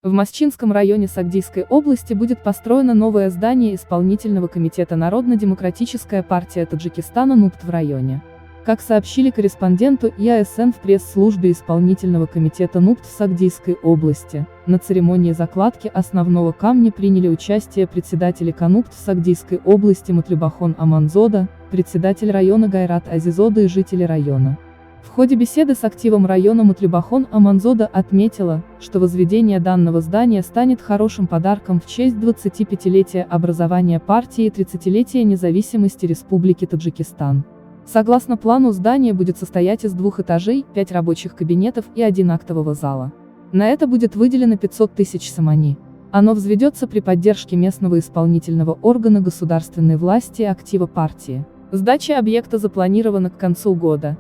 В Масчинском районе Сагдийской области будет построено новое здание исполнительного комитета Народно-демократическая партия Таджикистана НУПТ в районе. Как сообщили корреспонденту ИАСН в пресс-службе исполнительного комитета НУПТ в Сагдийской области, на церемонии закладки основного камня приняли участие председатель КНУПТ в Сагдийской области Мутлюбахон Аманзода, председатель района Гайрат Азизода и жители района. В ходе беседы с активом района Мутлюбахон Аманзода отметила, что возведение данного здания станет хорошим подарком в честь 25-летия образования партии и 30-летия независимости Республики Таджикистан. Согласно плану, здание будет состоять из 2 этажей, 5 рабочих кабинетов и 1 актового зала. На это будет выделено 500 тысяч сомани. Оно взведется при поддержке местного исполнительного органа государственной власти и актива партии. Сдача объекта запланирована к концу года.